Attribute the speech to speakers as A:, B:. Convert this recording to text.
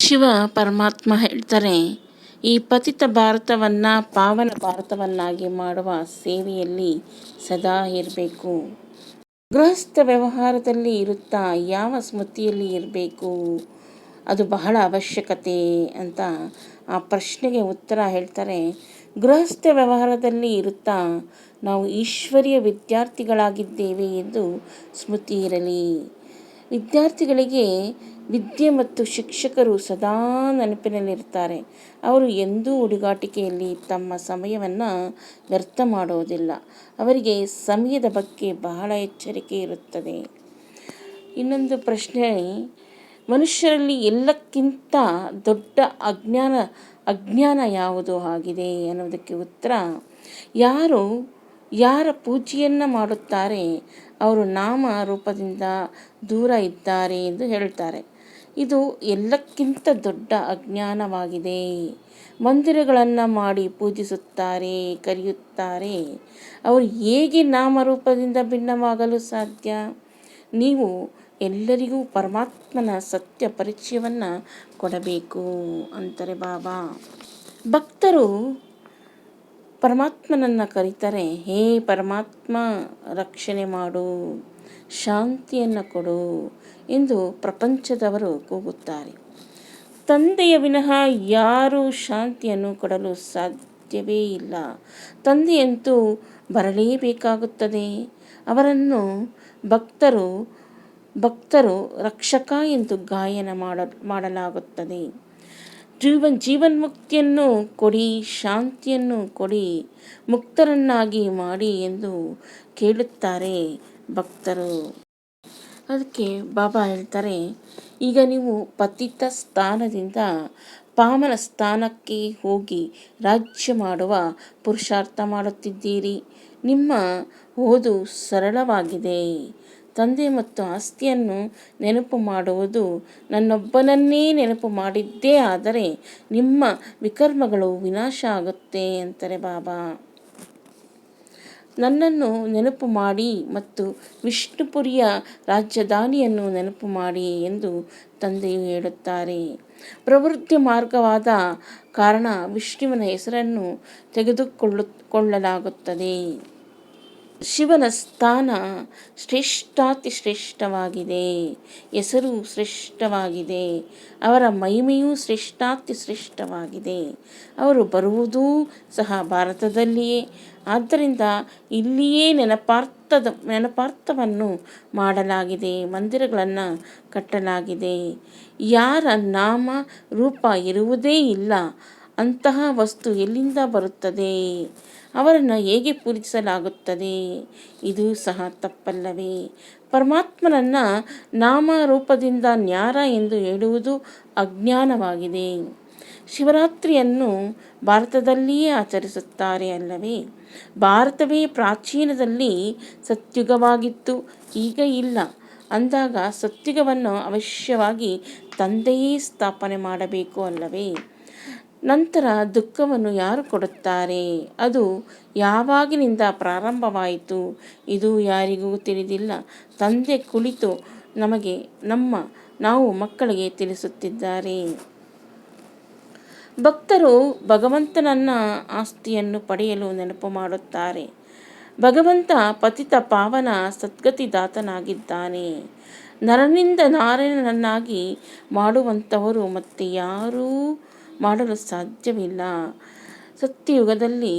A: ಶಿವ ಪರಮಾತ್ಮ ಹೇಳ್ತಾರೆ, ಈ ಪತಿತ ಭಾರತವನ್ನು ಪಾವನ ಭಾರತವನ್ನಾಗಿ ಮಾಡುವ ಸೇವೆಯಲ್ಲಿ ಸದಾ ಇರಬೇಕು. ಗೃಹಸ್ಥ ವ್ಯವಹಾರದಲ್ಲಿ ಇರುತ್ತಾ ಯಾವ ಸ್ಮೃತಿಯಲ್ಲಿ ಇರಬೇಕು, ಅದು ಬಹಳ ಅವಶ್ಯಕತೆ ಅಂತ ಆ ಪ್ರಶ್ನೆಗೆ ಉತ್ತರ ಹೇಳ್ತಾರೆ. ಗೃಹಸ್ಥ ವ್ಯವಹಾರದಲ್ಲಿ ಇರುತ್ತಾ ನಾವು ಈಶ್ವರಿಯ ವಿದ್ಯಾರ್ಥಿಗಳಾಗಿದ್ದೇವೆ ಎಂದು ಸ್ಮೃತಿ ಇರಲಿ. ವಿದ್ಯಾರ್ಥಿಗಳಿಗೆ ವಿದ್ಯೆ ಮತ್ತು ಶಿಕ್ಷಕರು ಸದಾ ನೆನಪಿನಲ್ಲಿರ್ತಾರೆ. ಅವರು ಎಂದೂ ಹುಡುಗಾಟಿಕೆಯಲ್ಲಿ ತಮ್ಮ ಸಮಯವನ್ನು ವ್ಯರ್ಥ ಮಾಡೋದಿಲ್ಲ. ಅವರಿಗೆ ಸಮಯದ ಬಗ್ಗೆ ಬಹಳ ಎಚ್ಚರಿಕೆ ಇರುತ್ತದೆ. ಇನ್ನೊಂದು ಪ್ರಶ್ನೆ, ಮನುಷ್ಯರಲ್ಲಿ ಎಲ್ಲಕ್ಕಿಂತ ದೊಡ್ಡ ಅಜ್ಞಾನ ಯಾವುದು ಆಗಿದೆ ಅನ್ನೋದಕ್ಕೆ ಉತ್ತರ, ಯಾರ ಪೂಜೆಯನ್ನು ಮಾಡುತ್ತಾರೆ ಅವರು ನಾಮ ರೂಪದಿಂದ ದೂರ ಇದ್ದಾರೆ ಎಂದು ಹೇಳ್ತಾರೆ. ಇದು ಎಲ್ಲಕ್ಕಿಂತ ದೊಡ್ಡ ಅಜ್ಞಾನವಾಗಿದೆ. ಮಂದಿರಗಳನ್ನು ಮಾಡಿ ಪೂಜಿಸುತ್ತಾರೆ, ಕರೆಯುತ್ತಾರೆ. ಅವರು ಹೇಗೆ ನಾಮರೂಪದಿಂದ ಭಿನ್ನವಾಗಲು ಸಾಧ್ಯ? ನೀವು ಎಲ್ಲರಿಗೂ ಪರಮಾತ್ಮನ ಸತ್ಯ ಪರಿಚಯವನ್ನು ಕೊಡಬೇಕು ಅಂತಾರೆ ಬಾಬಾ. ಭಕ್ತರು ಪರಮಾತ್ಮನನ್ನು ಕರೀತಾರೆ, ಹೇ ಪರಮಾತ್ಮ, ರಕ್ಷಣೆ ಮಾಡು, ಶಾಂತಿಯನ್ನು ಕೊಡು ಎಂದು ಪ್ರಪಂಚದವರು ಕೂಗುತ್ತಾರೆ. ತಂದೆಯ ವಿನಃ ಯಾರೂ ಶಾಂತಿಯನ್ನು ಕೊಡಲು ಸಾಧ್ಯವೇ ಇಲ್ಲ. ತಂದೆಯಂತೂ ಬರಲೇಬೇಕಾಗುತ್ತದೆ. ಅವರನ್ನು ಭಕ್ತರು ರಕ್ಷಕ ಎಂದು ಗಾಯನ ಮಾಡಲಾಗುತ್ತದೆ. ಜೀವನ್ಮುಕ್ತಿಯನ್ನು ಕೊಡಿ, ಶಾಂತಿಯನ್ನು ಕೊಡಿ, ಮುಕ್ತರನ್ನಾಗಿ ಮಾಡಿ ಎಂದು ಕೇಳುತ್ತಾರೆ ಭಕ್ತರು. ಅದಕ್ಕೆ ಬಾಬಾ ಹೇಳ್ತಾರೆ, ಈಗ ನೀವು ಪತಿತ ಸ್ಥಾನದಿಂದ ಪಾವನ ಸ್ಥಾನಕ್ಕೆ ಹೋಗಿ ರಾಜ್ಯ ಮಾಡುವ ಪುರುಷಾರ್ಥ ಮಾಡುತ್ತಿದ್ದೀರಿ. ನಿಮ್ಮ ಓದು ಸರಳವಾಗಿದೆ. ತಂದೆ ಮತ್ತು ಆಸ್ತಿಯನ್ನು ನೆನಪು ಮಾಡುವುದು ನನ್ನೊಬ್ಬನನ್ನೇ ನೆನಪು ಮಾಡಿದ್ದೇ ಆದರೆ ನಿಮ್ಮ ವಿಕರ್ಮಗಳು ವಿನಾಶ ಆಗುತ್ತೆ ಅಂತಾರೆ ಬಾಬಾ. ನನ್ನನ್ನು ನೆನಪು ಮಾಡಿ ಮತ್ತು ವಿಷ್ಣುಪುರಿಯ ರಾಜಧಾನಿಯನ್ನು ನೆನಪು ಮಾಡಿ ಎಂದು ತಂದೆಯು ಹೇಳುತ್ತಾರೆ. ಪ್ರವೃತ್ತಿ ಮಾರ್ಗವಾದ ಕಾರಣ ವಿಷ್ಣುವಿನ ಹೆಸರನ್ನು ತೆಗೆದುಕೊಳ್ಳಲಾಗುತ್ತದೆ. ಶಿವನ ಸ್ಥಾನ ಶ್ರೇಷ್ಠಾತಿ ಶ್ರೇಷ್ಠವಾಗಿದೆ. ಹೆಸರು ಶ್ರೇಷ್ಠವಾಗಿದೆ. ಅವರ ಮಹಿಮೆಯೂ ಶ್ರೇಷ್ಠಾತಿ ಶ್ರೇಷ್ಠವಾಗಿದೆ. ಅವರು ಬರುವುದೂ ಸಹ ಭಾರತದಲ್ಲಿಯೇ. ಆದ್ದರಿಂದ ಇಲ್ಲಿಯೇ ನೆನಪಾರ್ಥವನ್ನು ಮಾಡಲಾಗಿದೆ, ಮಂದಿರಗಳನ್ನು ಕಟ್ಟಲಾಗಿದೆ. ಯಾರ ನಾಮ ರೂಪ ಇರುವುದೇ ಇಲ್ಲ ಅಂತಹ ವಸ್ತು ಎಲ್ಲಿಂದ ಬರುತ್ತದೆ? ಅವರನ್ನು ಹೇಗೆ ಪೂಜಿಸಲಾಗುತ್ತದೆ? ಇದು ಸಹ ತಪ್ಪಲ್ಲವೇ? ಪರಮಾತ್ಮನನ್ನು ನಾಮರೂಪದಿಂದ ನ್ಯಾರ ಎಂದು ಹೇಳುವುದು ಅಜ್ಞಾನವಾಗಿದೆ. ಶಿವರಾತ್ರಿಯನ್ನು ಭಾರತದಲ್ಲಿಯೇ ಆಚರಿಸುತ್ತಾರೆ ಅಲ್ಲವೇ? ಭಾರತವೇ ಪ್ರಾಚೀನದಲ್ಲಿ ಸತ್ಯುಗವಾಗಿತ್ತು, ಈಗ ಇಲ್ಲ ಅಂದಾಗ ಸತ್ಯುಗವನ್ನು ಅವಶ್ಯವಾಗಿ ತಂದೆಯೇ ಸ್ಥಾಪನೆ ಮಾಡಬೇಕು ಅಲ್ಲವೇ? ನಂತರ ದುಃಖವನ್ನು ಯಾರು ಕೊಡುತ್ತಾರೆ? ಅದು ಯಾವಾಗಿನಿಂದ ಪ್ರಾರಂಭವಾಯಿತು? ಇದು ಯಾರಿಗೂ ತಿಳಿದಿಲ್ಲ. ತಂದೆ ಕುಳಿತು ನಾವು ಮಕ್ಕಳಿಗೆ ತಿಳಿಸುತ್ತಿದ್ದಾರೆ. ಭಕ್ತರು ಭಗವಂತನನ್ನ ಆಸ್ತಿಯನ್ನು ಪಡೆಯಲು ನೆನಪು ಮಾಡುತ್ತಾರೆ. ಭಗವಂತ ಪತಿತ ಪಾವನ ಸದ್ಗತಿದಾತನಾಗಿದ್ದಾನೆ. ನರನಿಂದ ನಾರಾಯಣನನ್ನಾಗಿ ಮಾಡುವಂಥವರು ಮತ್ತೆ ಯಾರೂ ಮಾಡಲು ಸಾಧ್ಯವಿಲ್ಲ. ಸತ್ಯಯುಗದಲ್ಲಿ